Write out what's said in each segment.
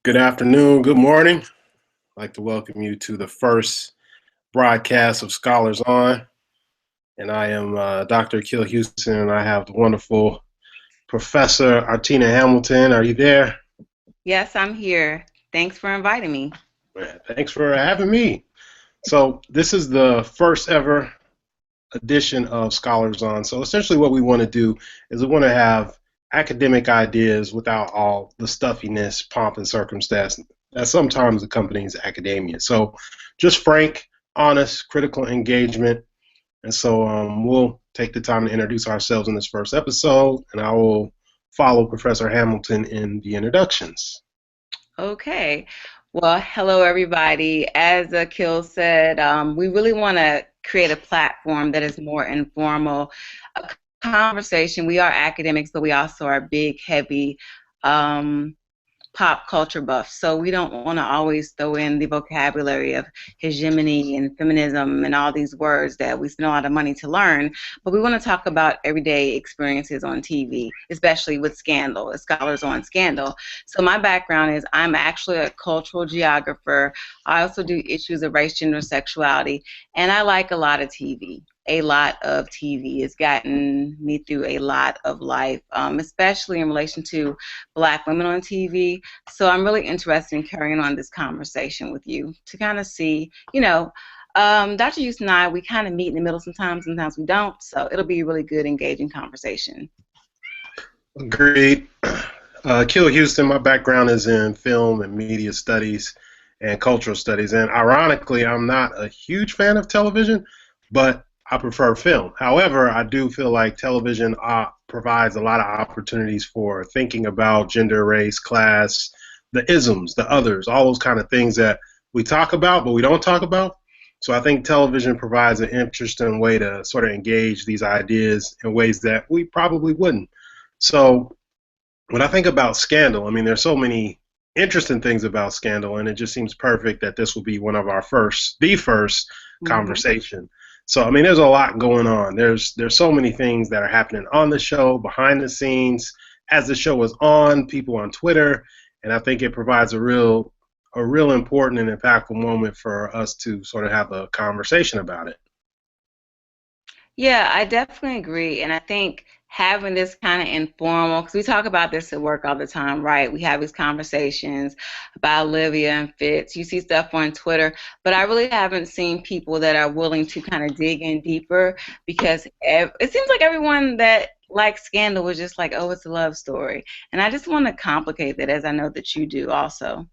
Good afternoon, good morning. I'd like to welcome you to the first broadcast of Scholars On. And I am Dr. Akil Houston, and I have the wonderful Professor Artina Hamilton. Are you there? Yes, I'm here. Thanks for inviting me. Man, thanks for having me. So, this is the first ever edition of Scholars On. So, essentially, what we want to do is we want to have academic ideas without all the stuffiness, pomp, and circumstance that sometimes accompanies academia. So, just frank, honest, critical engagement. And so, we'll take the time to introduce ourselves in this first episode, and I will follow Professor Hamilton in the introductions. Okay. Well, hello, everybody. As Akil said, we really want to create a platform that is more informal, a conversation. We are academics, but we also are big, heavy um, pop culture buffs. So we don't want to always throw in the vocabulary of hegemony and feminism and all these words that we spend a lot of money to learn. But we want to talk about everyday experiences on TV, especially with Scandal, as Scholars on Scandal. So my background is I'm actually a cultural geographer. I also do issues of race, gender, sexuality, and I like a lot of TV. A lot of TV has gotten me through a lot of life, especially in relation to Black women on TV. So I'm really interested in carrying on this conversation with you to kind of see, Dr. Houston and I, we kind of meet in the middle sometimes, sometimes we don't. So it'll be a really good, engaging conversation. Agreed. Kill Houston, my background is in film and media studies and cultural studies. And ironically, I'm not a huge fan of television, but I prefer film. However, I do feel like television provides a lot of opportunities for thinking about gender, race, class, the isms, the others, all those kind of things that we talk about, but we don't talk about. So I think television provides an interesting way to sort of engage these ideas in ways that we probably wouldn't. So when I think about Scandal, I mean, there's so many interesting things about Scandal, and it just seems perfect that this will be one of our the first Hmm. conversation. So, I mean, there's a lot going on. There's so many things that are happening on the show, behind the scenes, as the show is on, people on Twitter, and I think it provides a real important and impactful moment for us to sort of have a conversation about it. Yeah, I definitely agree. And I think having this kind of informal, because we talk about this at work all the time, right? We have these conversations about Olivia and Fitz. You see stuff on Twitter, but I really haven't seen people that are willing to kind of dig in deeper because it seems like everyone that likes Scandal was just like, oh, it's a love story. And I just want to complicate that as I know that you do also.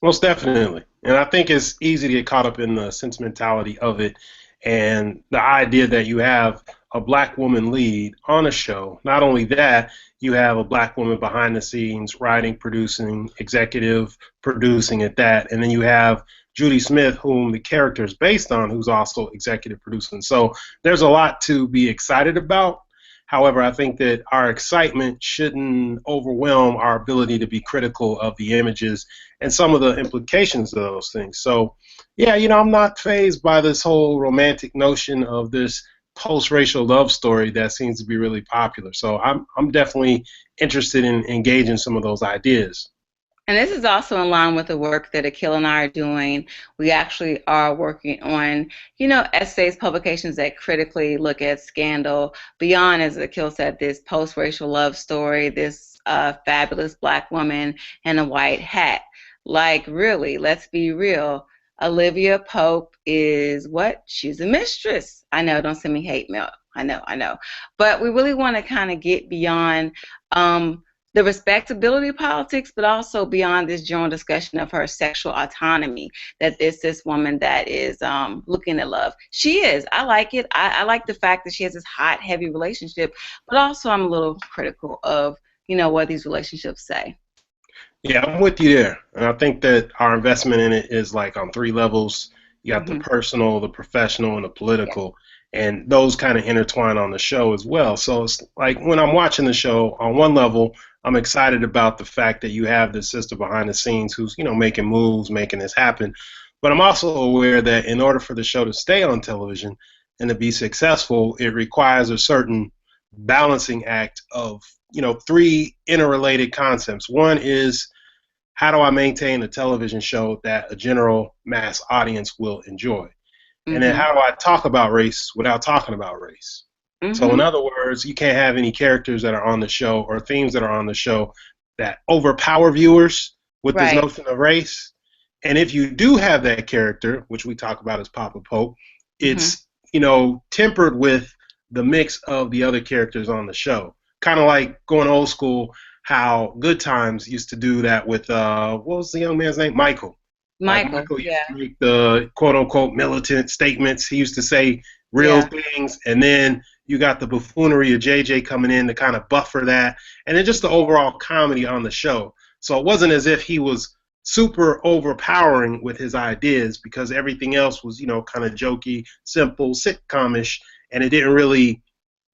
Most definitely. And I think it's easy to get caught up in the sentimentality of it and the idea that you have a black woman lead on a show. Not only that, you have a black woman behind the scenes, writing, producing, executive producing at that. And then you have Judy Smith, whom the character is based on, who's also executive producing. So there's a lot to be excited about. However, I think that our excitement shouldn't overwhelm our ability to be critical of the images and some of the implications of those things. So, yeah, I'm not fazed by this whole romantic notion of this post-racial love story that seems to be really popular. So I'm definitely interested in engaging some of those ideas. And this is also in line with the work that Akil and I are doing. We actually are working on, essays, publications that critically look at Scandal beyond, as Akil said, this post-racial love story, this fabulous black woman in a white hat. Like, really, let's be real. Olivia Pope is what? She's a mistress. I know, don't send me hate mail. I know. But we really want to kind of get beyond the respectability of politics, but also beyond this general discussion of her sexual autonomy. That this woman that is looking at love. She is. I like it. I like the fact that she has this hot, heavy relationship, but also I'm a little critical of what these relationships say. Yeah, I'm with you there. And I think that our investment in it is like on three levels. You got the Hmm. personal, the professional, and the Yeah. political. And those kind of intertwine on the show as well. So it's like when I'm watching the show, on one level, I'm excited about the fact that you have this sister behind the scenes who's, making moves, making this happen. But I'm also aware that in order for the show to stay on television and to be successful, it requires a certain balancing act of, three interrelated concepts. One is how do I maintain a television show that a general mass audience will enjoy? And then Mhm. how do I talk about race without talking about race? So, in Mhm. other words, you can't have any characters that are on the show or themes that are on the show that overpower viewers with this Right. notion of race. And if you do have that character, which we talk about as Papa Pope, Mhm. it's tempered with the mix of the other characters on the show. Kind of like going old school, how Good Times used to do that with what was the young man's name? Michael. Like Michael. Michael used Yeah. to make the quote unquote militant statements. He used to say real Yeah. things, and then you got the buffoonery of JJ coming in to kind of buffer that, and then just the overall comedy on the show. So it wasn't as if he was super overpowering with his ideas because everything else was, kind of jokey, simple, sitcomish, and it didn't really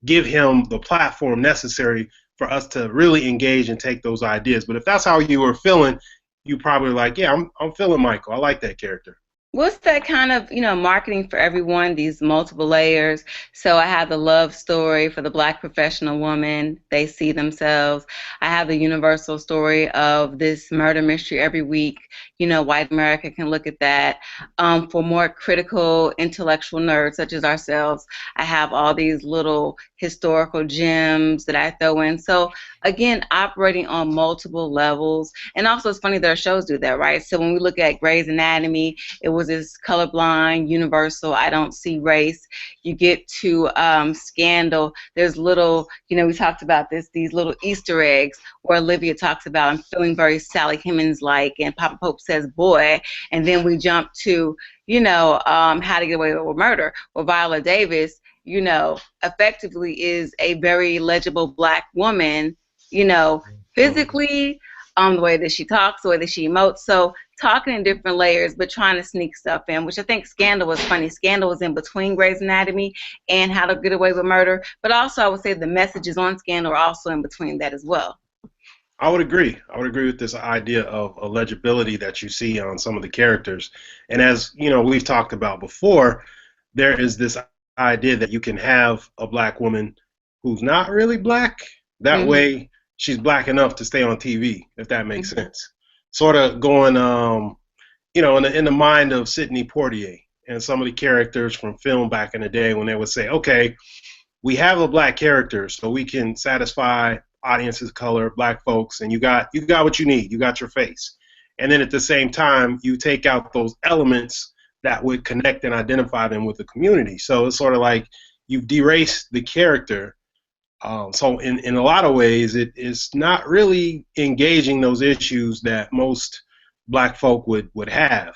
give him the platform necessary for us to really engage and take those ideas. But if that's how you were feeling, you probably like, yeah, I'm feeling Michael. I like that character. What's that kind of, marketing for everyone, these multiple layers? So I have the love story for the Black professional woman. They see themselves. I have the universal story of this murder mystery every week. White America can look at that. For more critical intellectual nerds such as ourselves, I have all these little historical gems that I throw in. So again, operating on multiple levels. And also it's funny that our shows do that, right? So when we look at Grey's Anatomy, it was this colorblind, universal, I don't see race. You get to Scandal. There's little, we talked about this, these little Easter eggs where Olivia talks about, I'm feeling very Sally Hemings like, and Papa Pope says, boy. And then we jump to, How to Get Away with Murder, where Viola Davis, effectively is a very legible Black woman, you know, Mhm. physically, the way that she talks, the way that she emotes. So talking in different layers, but trying to sneak stuff in, which I think Scandal was funny. Scandal was in between Grey's Anatomy and How to Get Away with Murder, but also I would say the messages on Scandal are also in between that as well. I would agree. I would agree with this idea of legibility that you see on some of the characters. And as we've talked about before, there is this idea that you can have a black woman who's not really black. That Mm-hmm. way, she's black enough to stay on TV, if that makes Mm-hmm. sense. Sort of going, in the mind of Sidney Poitier and some of the characters from film back in the day when they would say, okay, we have a black character, so we can satisfy audiences of color, black folks, and you got what you need. You got your face. And then at the same time, you take out those elements that would connect and identify them with the community. So it's sort of like you've deraced the character. So in a lot of ways, it is not really engaging those issues that most black folk would have.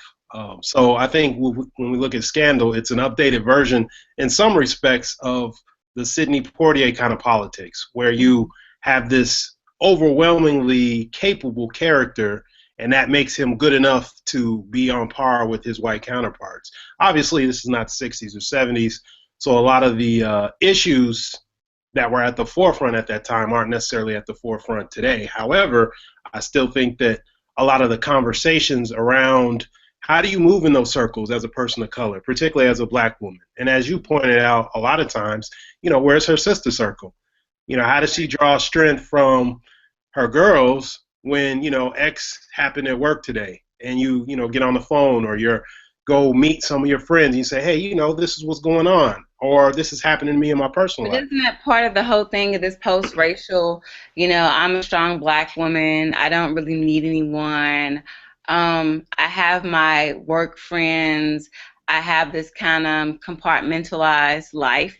So I think when we look at Scandal, it's an updated version in some respects of the Sidney Poitier kind of politics, where you have this overwhelmingly capable character, and that makes him good enough to be on par with his white counterparts. Obviously, this is not 60s or 70s, so a lot of the issues that were at the forefront at that time aren't necessarily at the forefront today. However, I still think that a lot of the conversations around how do you move in those circles as a person of color, particularly as a black woman, and as you pointed out, a lot of times, where's her sister circle? How does she draw strength from her girls when X happened at work today, and you get on the phone or you're go meet some of your friends and you say, hey, this is what's going on, or this is happening to me in my personal But life. isn't that part of the whole thing of this post-racial, I'm a strong Black woman. I don't really need anyone. I have my work friends. I have this kind of compartmentalized life.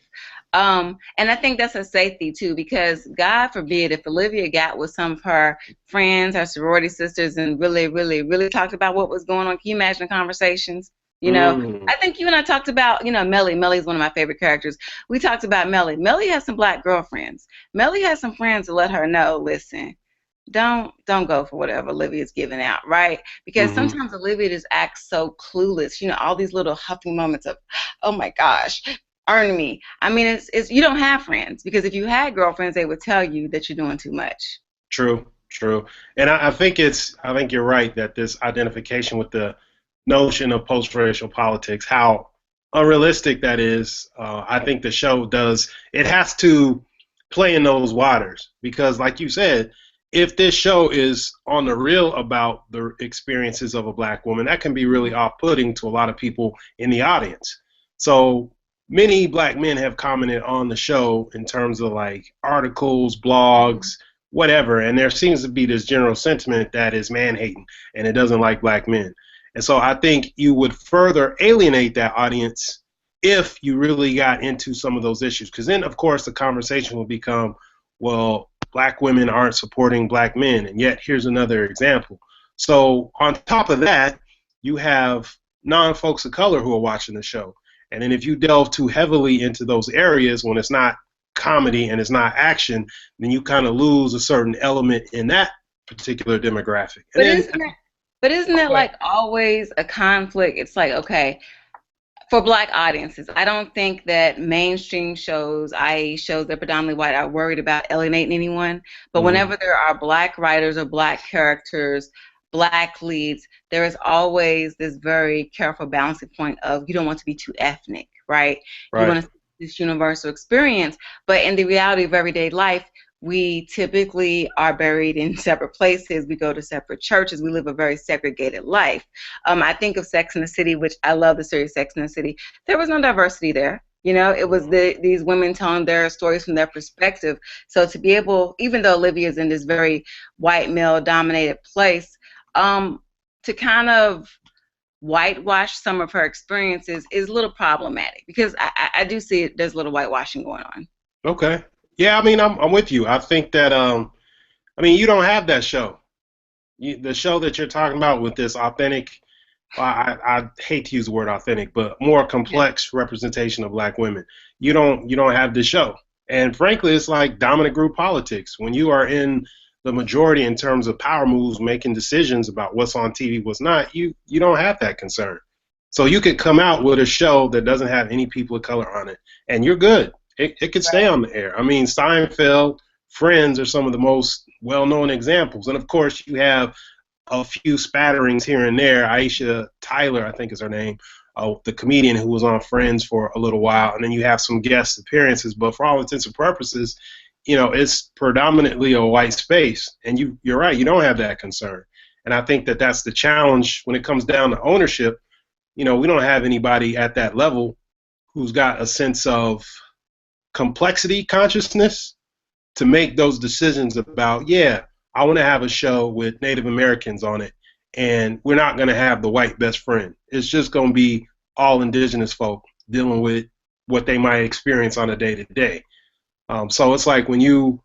And I think that's a safety too, because God forbid if Olivia got with some of her friends, her sorority sisters, and really, really, really talked about what was going on. Can you imagine the conversations? You know, Mm, I think you and I talked about, Melly. Melly's one of my favorite characters. We talked about Melly. Melly has some Black girlfriends. Melly has some friends to let her know, listen, don't go for whatever Olivia's giving out, right? Because mm-hmm. sometimes Olivia just acts so clueless. All these little huffing moments of, oh my gosh, earn me. I mean, it's you don't have friends because if you had girlfriends, they would tell you that you're doing too much. True, true. And I think you're right that this identification with the notion of post-racial politics, how unrealistic that is, I think the show does. It has to play in those waters because, like you said, if this show is on the real about the experiences of a black woman, that can be really off-putting to a lot of people in the audience. So many black men have commented on the show in terms of like articles, blogs, whatever, and there seems to be this general sentiment that is man hating and it doesn't like black men. And so I think you would further alienate that audience if you really got into some of those issues. Because then, of course, the conversation will become, well, black women aren't supporting black men. And yet, here's another example. So, on top of that, you have non folks of color who are watching the show. And then, if you delve too heavily into those areas when it's not comedy and it's not action, then you kind of lose a certain element in that particular demographic. And But then, isn't it? But isn't it like always a conflict? It's like, okay, for black audiences, I don't think that mainstream shows, i.e., shows that are predominantly white, are worried about alienating anyone. But mm, whenever there are black writers or black characters, black leads, there is always this very careful balancing point of you don't want to be too ethnic, right? You right, want to see this universal experience. But in the reality of everyday life, we typically are buried in separate places. We go to separate churches. We live a very segregated life. I think of Sex in the City, which I love the series Sex in the City. There was no diversity there. You know, it was these women telling their stories from their perspective. So to be able, even though Olivia's in this very white male dominated place, to kind of whitewash some of her experiences is a little problematic because I do see it, there's a little whitewashing going on. okay. Yeah, I mean, I'm with you. I think that, I mean, you don't have that show. The show that you're talking about with this authentic, I hate to use the word authentic, but more Yeah. complex representation of black women. You don't have this show. And frankly, it's like dominant group politics. When you are in the majority in terms of power moves, making decisions about what's on TV, what's not, you don't have that concern. So you could come out with a show that doesn't have any people of color on it, and you're good. It could stay on the air. I mean, Seinfeld, Friends are some of the most well-known examples. And of course, you have a few spatterings here and there. Aisha Tyler, I think is her name, the comedian who was on Friends for a little while. And then you have some guest appearances. But for all intents and purposes, it's predominantly a white space. And you're right, you don't have that concern. And I think that that's the challenge when it comes down to ownership. We don't have anybody at that level who's got a sense of complexity consciousness to make those decisions about, yeah, I want to have a show with Native Americans on it, and we're not going to have the white best friend. It's just going to be all indigenous folk dealing with what they might experience on a day to day. So it's like when you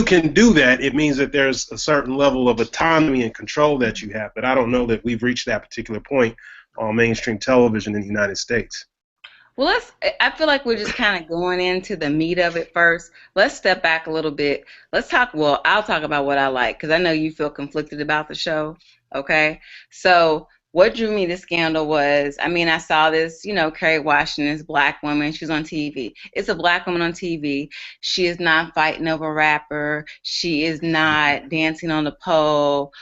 can do that, it means that there's a certain level of autonomy and control that you have. But I don't know that we've reached that particular point on mainstream television in the United States. Well, I feel like we're just kind of going into the meat of it first. Let's step back a little bit. Well, I'll talk about what I like because I know you feel conflicted about the show. Okay. So, what drew me to Scandal was, I mean, I saw this, Kerry Washington, this black woman. She was on TV. It's a black woman on TV. She is not fighting over a rapper. She is not dancing on the pole.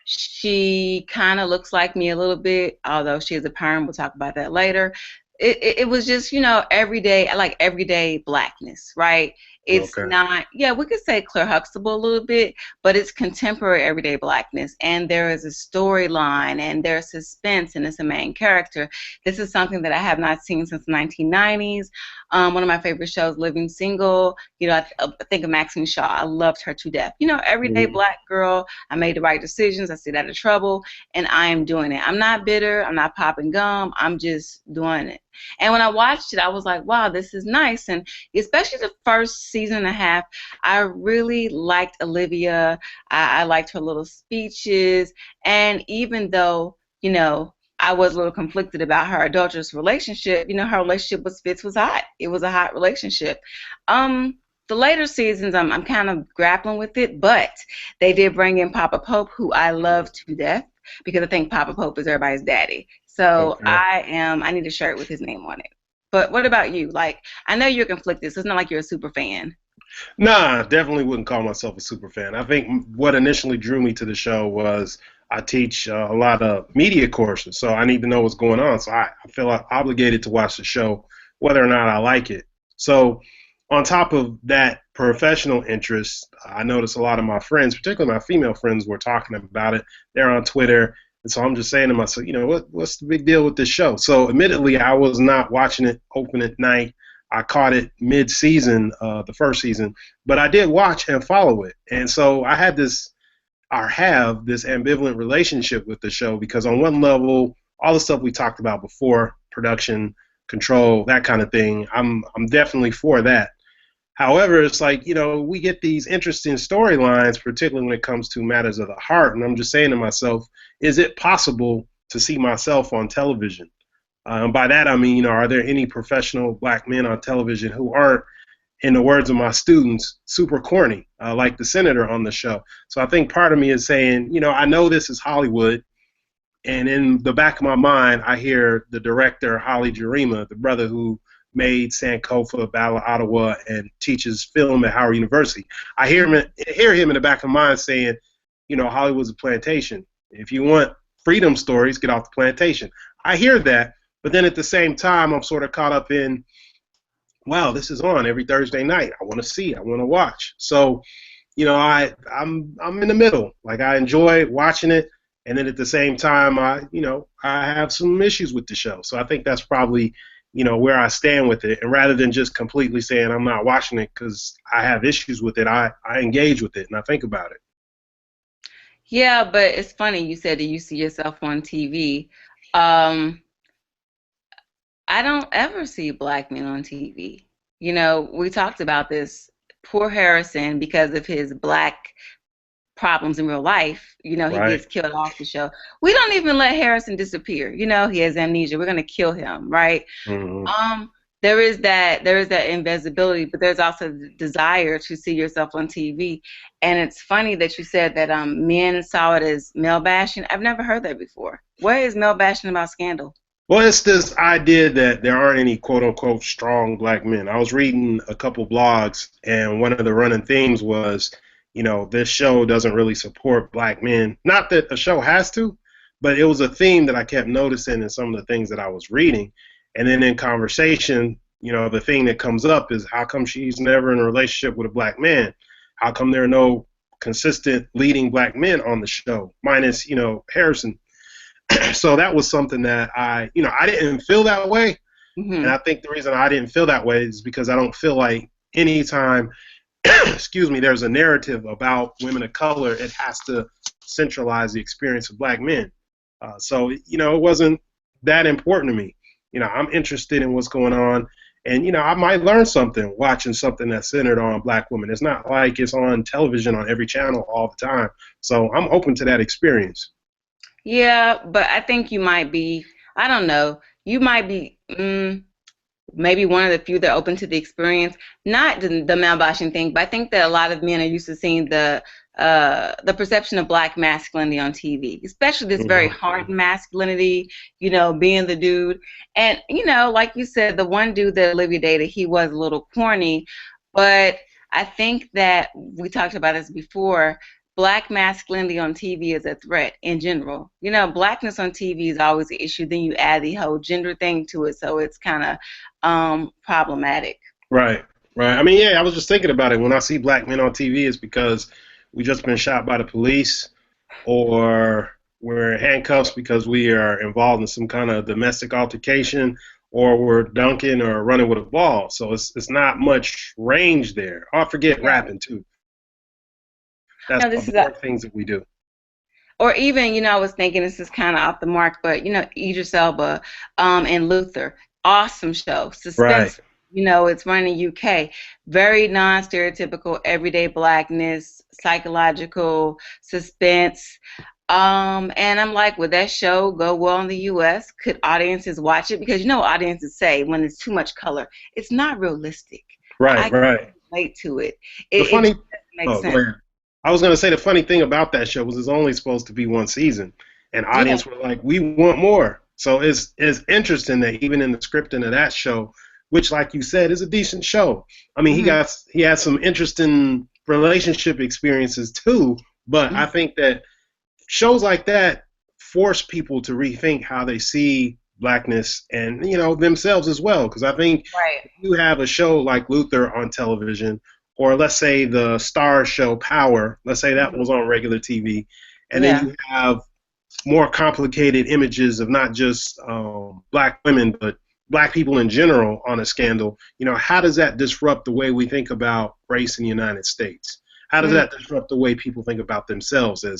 She kind of looks like me a little bit, although she is a perm. We'll talk about that later. It was just, everyday, I like everyday blackness, right? It's Okay. not, yeah, we could say Claire Huxtable a little bit, but it's contemporary everyday blackness. And there is a storyline and there's suspense and it's a main character. This is something that I have not seen since the 1990s. One of my favorite shows, Living Single, I think of Maxine Shaw. I loved her to death. Everyday Mhm. black girl. I made the right decisions. I stayed out of trouble and I am doing it. I'm not bitter. I'm not popping gum. I'm just doing it. And when I watched it, I was like, wow, this is nice. And especially the first season and a half, I really liked Olivia. I liked her little speeches. And even though, I was a little conflicted about her adulterous relationship, her relationship with Fitz was hot. It was a hot relationship. Um, the later seasons, I'm kind of grappling with it, but they did bring in Papa Pope, who I love to death because I think Papa Pope is everybody's daddy. So Okay. I need a shirt with his name on it. But what about you? Like, I know you're conflicted, so it's not like you're a super fan. Nah, definitely wouldn't call myself a super fan. I think what initially drew me to the show was I teach a lot of media courses, so I need to know what's going on. So I feel obligated to watch the show, whether or not I like it. So, on top of that professional interests, I noticed a lot of my friends, particularly my female friends, were talking about it. They're on Twitter. And so I'm just saying to myself, what's the big deal with this show? So admittedly, I was not watching it open at night. I caught it mid-season, the first season, but I did watch and follow it. And so I had this, or have this ambivalent relationship with the show because on one level, all the stuff we talked about before, production, control, that kind of thing, I'm definitely for that. However, it's like, we get these interesting storylines, particularly when it comes to matters of the heart. And I'm just saying to myself, is it possible to see myself on television? And by that, I mean, are there any professional black men on television who aren't, in the words of my students, super corny, like the senator on the show? So I think part of me is saying, I know this is Hollywood. And in the back of my mind, I hear the director, Holly Jarima, the brother who made Sankofa, Battle of Ottawa, and teaches film at Howard University. I hear him in the back of my mind saying, Hollywood's a plantation. If you want freedom stories, get off the plantation. I hear that, but then at the same time, I'm sort of caught up in, wow, this is on every Thursday night. I want to see, I want to watch. So, I'm in the middle. Like I enjoy watching it, and then at the same time, I have some issues with the show. So I think that's probably where I stand with it. And rather than just completely saying I'm not watching it because I have issues with it, I engage with it and I think about it. Yeah, but it's funny you said that you see yourself on TV. Um, I don't ever see black men on TV. We talked about this. Poor Harrison, because of his black problems in real life, he Right. gets killed off the show. We don't even let Harrison disappear. He has amnesia. We're gonna kill him, right? Hmm. Um, there is that invisibility, but there's also the desire to see yourself on TV. And it's funny that you said that men saw it as male bashing. I've never heard that before. Where is male bashing about Scandal? Well, it's this idea that there aren't any quote unquote strong black men. I was reading a couple blogs, and one of the running themes was, this show doesn't really support black men. Not that a show has to, but it was a theme that I kept noticing in some of the things that I was reading. And then in conversation, the thing that comes up is how come she's never in a relationship with a black man? How come there are no consistent leading black men on the show, minus, Harrison? So that was something that I didn't feel that way. And Hmm. I think the reason I didn't feel that way is because I don't feel like anytime, excuse me, there's a narrative about women of color, it has to centralize the experience of black men. So it wasn't that important to me. I'm interested in what's going on. And, I might learn something watching something that's centered on black women. It's not like it's on television on every channel all the time. So I'm open to that experience. Yeah, but I think you might be, I don't know, you might be maybe one of the few that are open to the experience. Not the male bashing thing, but I think that a lot of men are used to seeing the perception of black masculinity on TV, especially this very Hmm. hard masculinity, being the dude. And like you said, the one dude that Olivia dated, he was a little corny, but I think that we talked about this before. Black masculinity on TV is a threat in general. Blackness on TV is always an issue. Then you add the whole gender thing to it, so it's kind of problematic. Right, right. I mean, yeah, I was just thinking about it. When I see black men on TV, it's because we just been shot by the police, or we're in handcuffs because we are involved in some kind of domestic altercation, or we're dunking or running with a ball. So it's not much range there. Oh, I forget Right. rapping too. That's No, this of is the more things that we do. or even, I was thinking this is kind of off the mark, but Idris Elba, and Luther, awesome show, Right. suspense. It's running UK, very non-stereotypical, everyday blackness, psychological suspense. And I'm like, would that show go well in the US? Could audiences watch it? Because audiences say when it's too much color, it's not realistic. Right. I can't Right. relate to it. The It funny. just doesn't make Oh, go sense. ahead. I was gonna say the funny thing about that show was it's only supposed to be one season, and Yeah. audience were like, "We want more." So it's interesting that even in the scripting of that show, which, like you said, is a decent show. I mean, Hmm. he had some interesting relationship experiences too. But I Hmm. think that shows like that force people to rethink how they see blackness and themselves as well. Because I think Right. if you have a show like Luther on television, or let's say the star show Power, let's say that Mhm. was on regular TV, and then Yeah. you have more complicated images of not just black women, but black people in general on a scandal, how does that disrupt the way we think about race in the United States? How does Mm. that disrupt the way people think about themselves as,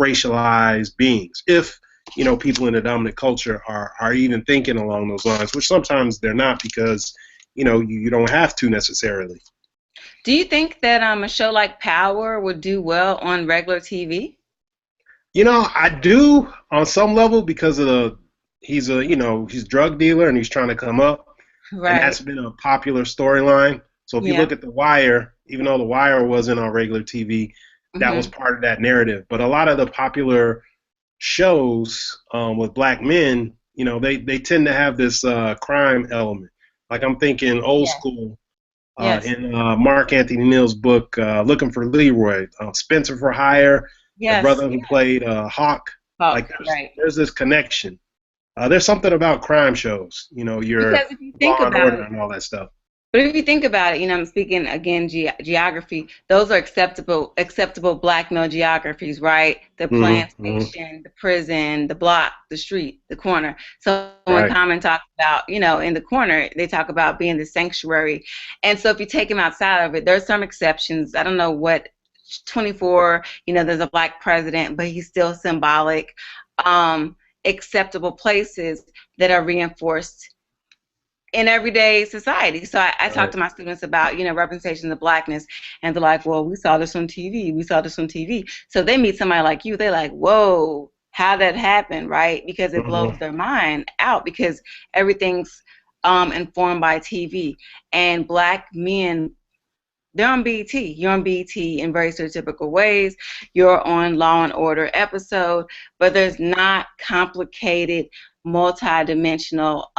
racialized beings? If, people in the dominant culture are even thinking along those lines, which sometimes they're not because, you don't have to necessarily. Do you think that a show like Power would do well on regular TV? I do on some level because of he's a drug dealer and he's trying to come up, and Right. that's been a popular storyline. So if you Yeah. look at The Wire, even though The Wire wasn't on regular TV, that was Hmm. part of that narrative. But a lot of the popular shows with black men, they tend to have this crime element. Like I'm thinking old Yes. school Yes. in Mark Anthony Neal's book, Looking for Leroy, Spencer for Hire, the Yes. brother who played Hawk. Like Hawk. Right. there's this connection. There's something about crime shows, your Because if you think Law and about Order it, and all that stuff. but if you think about it, I'm speaking again geography. Those are acceptable black male geographies, right? The Hmm. plant Hmm. station, the prison, the block, the street, the corner. So when Right. Common talks about, in the corner, they talk about being the sanctuary. And so if you take him outside of it, there's some exceptions. I don't know what 24, there's a black president, but he's still symbolic. Um, Acceptable places that are reinforced in everyday society. So I talk Right. to my students about, representation of blackness, and they're like, well, we saw this on TV. We saw this on TV. So they meet somebody like you, they're like, whoa, how that happened, right? Because it blows Hmm. their mind out because everything's informed by TV. And black men, they're on BET. You're on BET in very stereotypical ways. You're on Law and Order episode, but there's not complicated, multi-dimensional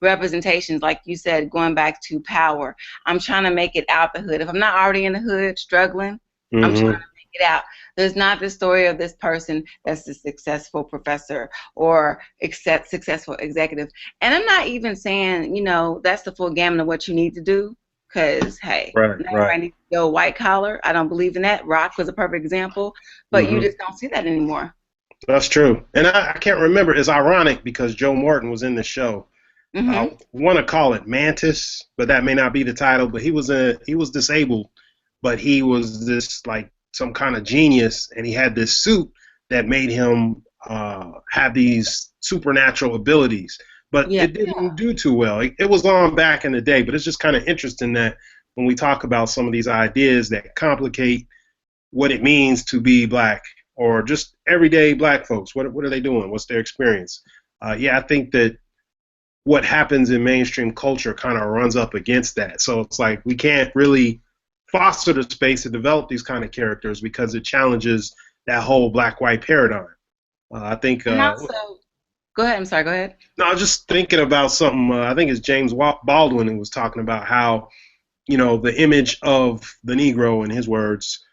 representations, like you said, going back to Power. I'm trying to make it out the hood. If I'm not already in the hood struggling, I'm trying Hmm. to make it out. There's not the story of this person that's a successful professor or successful executive. And I'm not even saying, that's the full gamut of what you need to do. Because, hey, Right. not Right. everybody needs to go white collar. I don't believe in that. Rock was a perfect example, but you Hmm. just don't see that anymore. That's true. And I can't remember. It's ironic because Joe Morton was in the show. I Hmm. want to call it Mantis, but that may not be the title. But he was disabled, but he was this like some kind of genius, and he had this suit that made him have these supernatural abilities. But Yeah. it didn't do too well. It was on back in the day, but it's just kind of interesting that when we talk about some of these ideas that complicate what it means to be black or just everyday black folks, what are they doing? What's their experience? Yeah, I think that what happens in mainstream culture kind of runs up against that. So it's like we can't really foster the space to develop these kind of characters because it challenges that whole black white paradigm. I think And also, go ahead. I'm sorry. Go ahead. no, I was just thinking about something. I think it's James Baldwin who was talking about how the image of the Negro, in his words,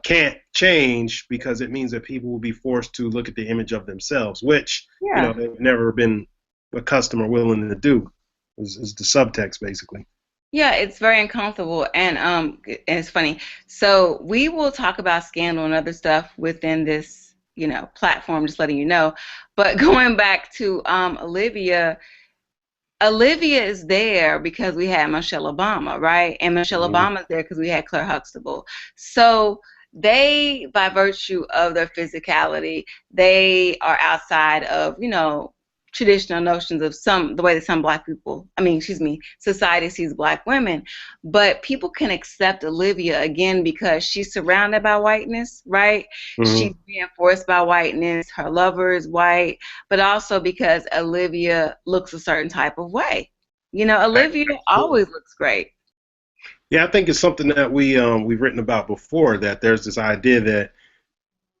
can't change because it means that people will be forced to look at the image of themselves, which Yeah. they've never been accustomed or willing to do. Is the subtext basically? Yeah, it's very uncomfortable, and it's funny. So we will talk about scandal and other stuff within this, platform, just letting you know. But going back to Olivia is there because we had Michelle Obama, right? And Michelle Mm-hmm. Obama is there because we had Claire Huxtable. So they, by virtue of their physicality, they are outside of, traditional notions of the way that some black people, I mean, excuse me, society sees black women. But people can accept Olivia again because she's surrounded by whiteness, right? Mm-hmm. She's reinforced by whiteness. Her lover is white, but also because Olivia looks a certain type of way. Olivia Absolutely. always looks great. Yeah, I think it's something that we've written about before. That there's this idea that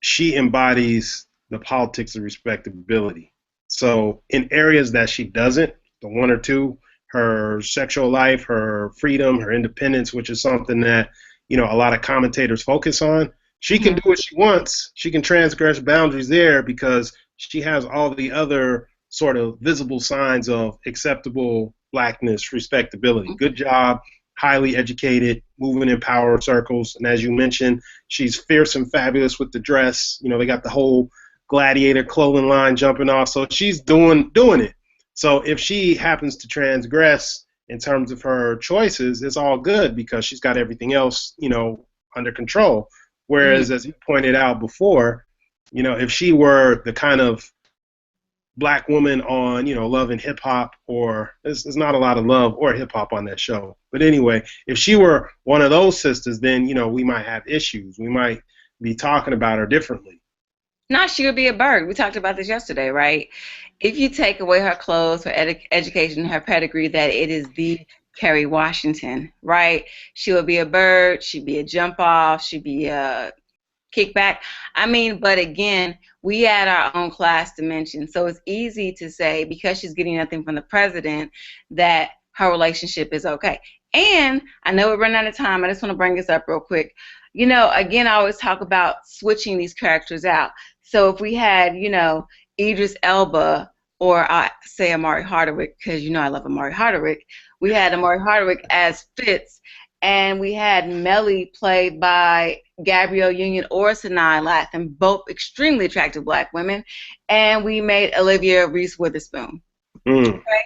she embodies the politics of respectability. So in areas that she doesn't, the one or two, her sexual life, her freedom, her independence, which is something that a lot of commentators focus on, she can do Mhm. what she wants. She can transgress boundaries there because she has all the other sort of visible signs of acceptable blackness, respectability, good job, highly educated, moving in power circles. And as you mentioned, she's fierce and fabulous with the dress. You know, they got the whole gladiator clothing line jumping off. So she's doing it. So if she happens to transgress in terms of her choices, it's all good because she's got everything else, under control. Whereas, Mhm. as you pointed out before, if she were the kind of black woman on, Love and Hip Hop, or there's not a lot of love or hip hop on that show. But anyway, if she were one of those sisters, then, we might have issues. We might be talking about her differently. No, she would be a bird. We talked about this yesterday, right? If you take away her clothes, her education, her pedigree, that it is the Kerry Washington, right? She would be a bird. She'd be a jump off. She'd be a kickback. I mean, but again, we add our own class dimension. So it's easy to say because she's getting nothing from the president that her relationship is okay. And I know we're running out of time. I just want to bring this up real quick. Again, I always talk about switching these characters out. So if we had, Idris Elba, or I say Amari Hardwick, because I love Amari Hardwick. We had Amari Hardwick as Fitz, and we had Melly played by Gabrielle Union or Sanaa Lathan, both extremely attractive black women, and we made Olivia Reese Witherspoon. Mm. Okay?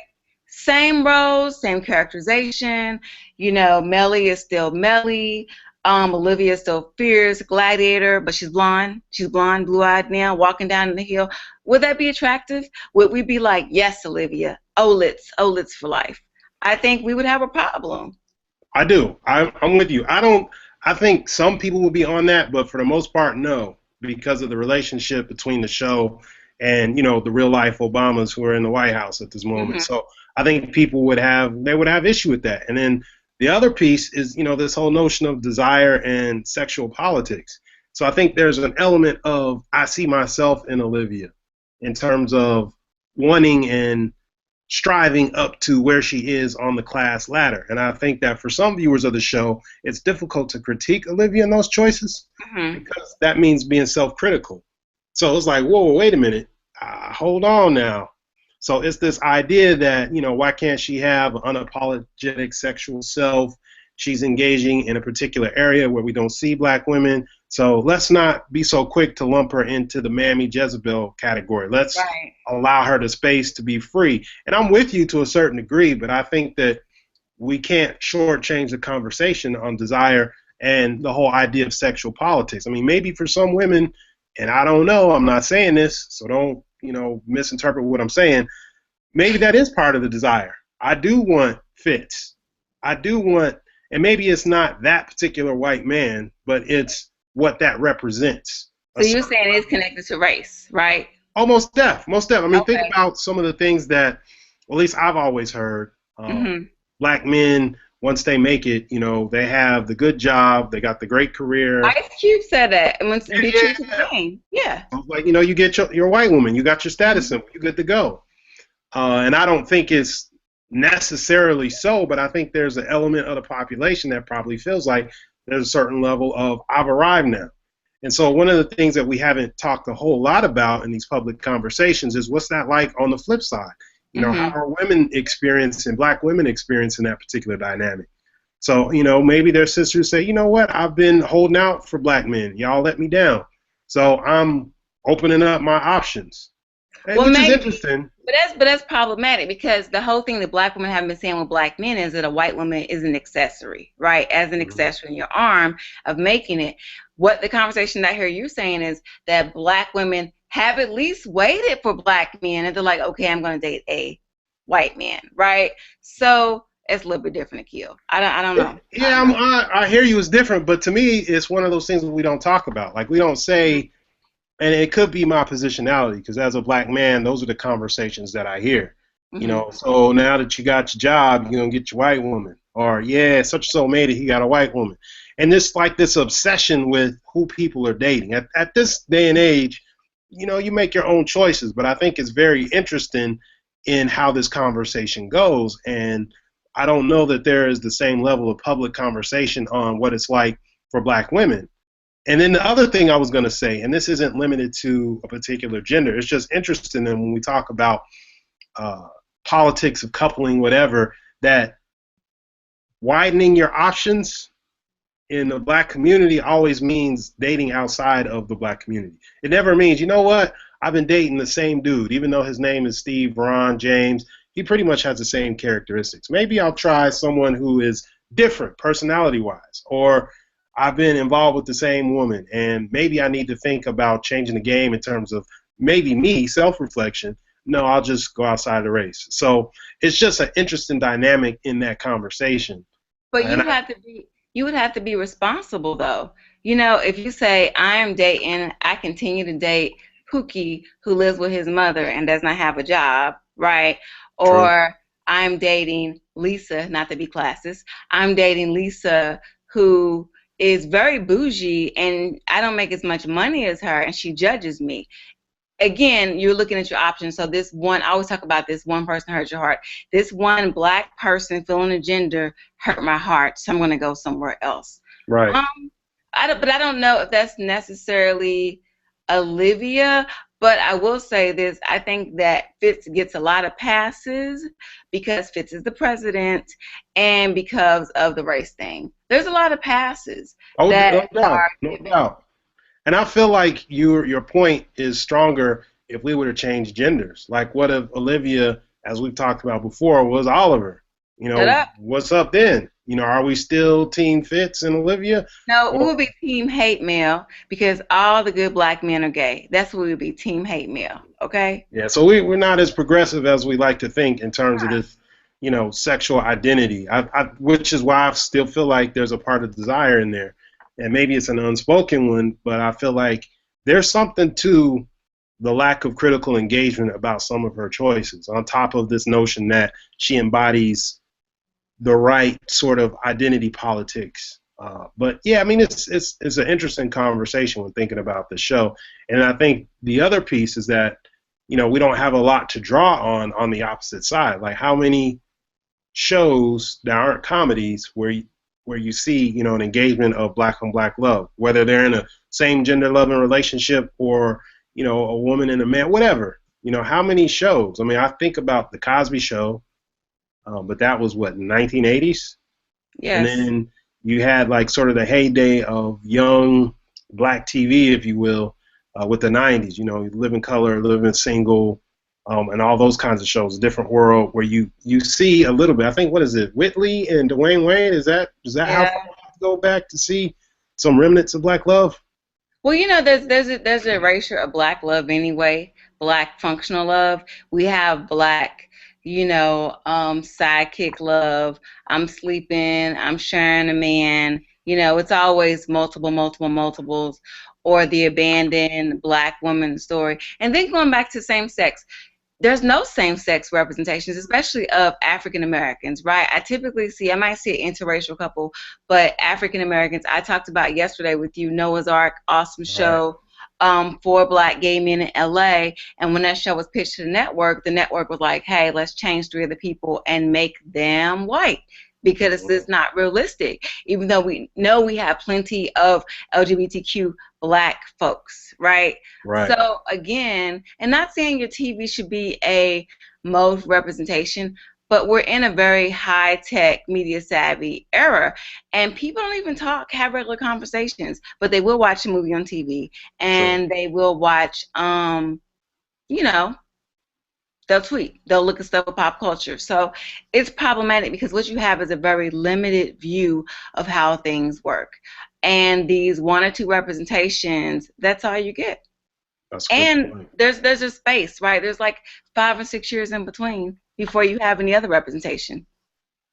Same roles, same characterization. Melly is still Melly. Olivia is still fierce, gladiator, but she's blonde. She's blonde, blue-eyed now, walking down the hill. Would that be attractive? Would we be like, yes, Olivia, Olitz for life? I think we would have a problem. I do. I'm with you. I think some people will be on that, but for the most part, no, because of the relationship between the show and, the real life Obamas who are in the White House at this moment. Hmm. So I think people would have issue with that. And then the other piece is, this whole notion of desire and sexual politics. So I think there's an element of I see myself in Olivia in terms of wanting and striving up to where she is on the class ladder. And I think that for some viewers of the show, it's difficult to critique Olivia in those choices Hmm. because that means being self-critical. So it's like, whoa, wait a minute, hold on now. So it's this idea that, why can't she have an unapologetic sexual self? She's engaging in a particular area where we don't see black women. So let's not be so quick to lump her into the Mammy Jezebel category. Let's Right. allow her the space to be free. And I'm with you to a certain degree, but I think that we can't shortchange the conversation on desire and the whole idea of sexual politics. I mean, maybe for some women, and I don't know, I'm not saying this, so don't, misinterpret what I'm saying. Maybe that is part of the desire. I do want Fitz. I do want, and maybe it's not that particular white man, but it's what that represents. A So you're certain saying it's level. connected to race, right? Oh, most deaf, most deaf. I mean, think Okay. about some of the things that, well, at least I've always heard. Hmm. Black men, once they make it, they have the good job, they got the great career. Ice Cube said that, and to be true to the Yeah, game. Yeah. like you get your white woman, you got your status symbol, you're good to go. And I don't think it's necessarily so, but I think there's an element of the population that probably feels like there's a certain level of I've arrived now. And so one of the things that we haven't talked a whole lot about in these public conversations is what's that like on the flip side? How Hmm. are women experiencing, black women experiencing that particular dynamic? So, maybe their sisters say, you know what, I've been holding out for black men. Y'all let me down. So I'm opening up my options, Well, which is maybe, interesting. but that's problematic because the whole thing that black women have been saying with black men is that a white woman is an accessory, right? As an Mhm. accessory in your arm of making it. What the conversation I hear you saying is that black women have at least waited for black men, and they're like, okay, I'm going to date a white man, right? So it's a little bit different, Akil. I don't know. I Yeah, don't know. I hear you. It's different, but to me, it's one of those things that we don't talk about. Like we don't say, and it could be my positionality because as a black man, those are the conversations that I hear. Hmm. So now that you got your job, you're gonna get your white woman, or yeah, such and so made it, he got a white woman, and this like this obsession with who people are dating. At this day and age, you make your own choices, but I think it's very interesting in how this conversation goes, and I don't know that there is the same level of public conversation on what it's like for black women. And then the other thing I was going to say, and this isn't limited to a particular gender, it's just interesting that when we talk about uh, politics of coupling, whatever, that widening your options in the black community always means dating outside of the black community. It never means, you know what, I've been dating the same dude, even though his name is Steve, Ron, James, he pretty much has the same characteristics. Maybe I'll try someone who is different personality wise, or I've been involved with the same woman, and maybe I need to think about changing the game in terms of maybe me, self reflection. No, I'll just go outside the race. So it's just an interesting dynamic in that conversation. But And you would have to be responsible though. You know, if you say I'm dating, I continue to date Pookie who lives with his mother and does not have a job, right? true. Or I'm dating Lisa, not to be classist. I'm dating Lisa who is very bougie and I don't make as much money as her and she judges me. Again, you're looking at your options. So this one, I always talk about this one person hurt your heart. This one black person feeling a gender hurt my heart, so I'm going to go somewhere else. Right. Um, but I don't know if that's necessarily Olivia. But I will say this: I think that Fitz gets a lot of passes because Fitz is the president, and because of the race thing. There's a lot of passes Oh, that no doubt, are no given. doubt. And I feel like your point is stronger if we were to change genders. Like, what if Olivia, as we've talked about before, was Oliver? Shut up. What's up then? Are we still Team Fitz and Olivia? No, we Or would be team hate mail because all the good black men are gay. That's what we would be, team hate mail. Okay? yeah, so we're not as progressive as we like to think in terms of this, sexual identity. Which is why I still feel like there's a part of desire in there, and maybe it's an unspoken one, but I feel like there's something to the lack of critical engagement about some of her choices, on top of this notion that she embodies the right sort of identity politics. But yeah, I mean, it's an interesting conversation when thinking about the show, and I think the other piece is that we don't have a lot to draw on the opposite side. Like, how many shows that aren't comedies where you see an engagement of black on black love, whether they're in a same gender loving relationship or a woman and a man, whatever. How many shows? I mean, I think about the Cosby Show, but that was what, 1980s, and Yes. then you had like sort of the heyday of young black TV, if you will, with the 90s. Living Color, Living Single, and all those kinds of shows. A Different World, where you see a little bit. I think, what is it, Whitley and Dwayne Wayne? Is that how far Yeah. you have to go back to see some remnants of black love? Well, there's a erasure of black love anyway, black functional love. We have black, sidekick love. I'm sleeping, I'm sharing a man. It's always multiple, multiple, multiples, or the abandoned black woman story. And then going back to same sex, there's no same-sex representations, especially of African Americans, right? I might see an interracial couple, but African Americans, I talked about yesterday with you, Noah's Ark, awesome Right. show, for black gay men in LA. And when that show was pitched to the network was like, hey, let's change three of the people and make them white because Mhm. it's not realistic, even though we know we have plenty of LGBTQ black folks, right? Right. So again, and not saying your TV should be a mode representation, but we're in a very high tech, media savvy era, and people don't even have regular conversations, but they will watch a movie on TV, True. and they will watch, you know, they'll tweet, they'll look at stuff with pop culture. So it's problematic because what you have is a very limited view of how things work, and these one or two representations, that's all you get. That's a good And point. there's a space, right? There's like 5 or 6 years in between before you have any other representation.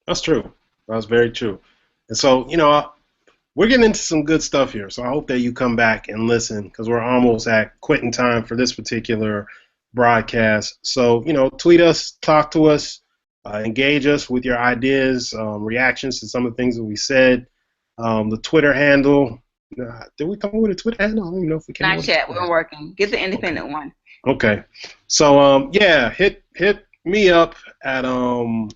That's true. That's very true. And so, we're getting into some good stuff here. So I hope that you come back and listen, because we're almost at quitting time for this particular broadcast. So, tweet us, talk to us, engage us with your ideas, reactions to some of the things that we said. The Twitter handle. Did we come up with a Twitter handle? I don't even know if we came up Not with a yet. Twitter We're handle. working. Get the Okay. independent one. Okay. So yeah, hit me up at the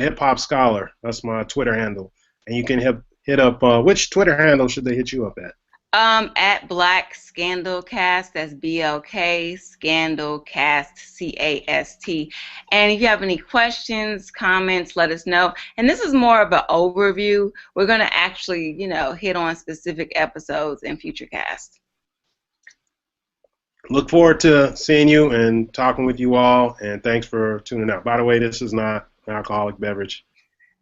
Hip Hop Scholar. That's my Twitter handle, and you can hit up which Twitter handle should they hit you up at? At Black Scandal Cast, that's BLK Scandal Cast, CAST. And if you have any questions, comments, let us know. And this is more of an overview. We're going to actually, hit on specific episodes in future casts. Look forward to seeing you and talking with you all. And thanks for tuning out. By the way, this is not an alcoholic beverage.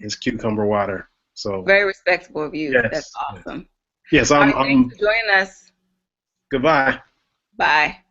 It's cucumber water. So Very respectable of you. That's yes, yes, awesome. yes. All right, thanks I'm. for joining us. Goodbye. Bye.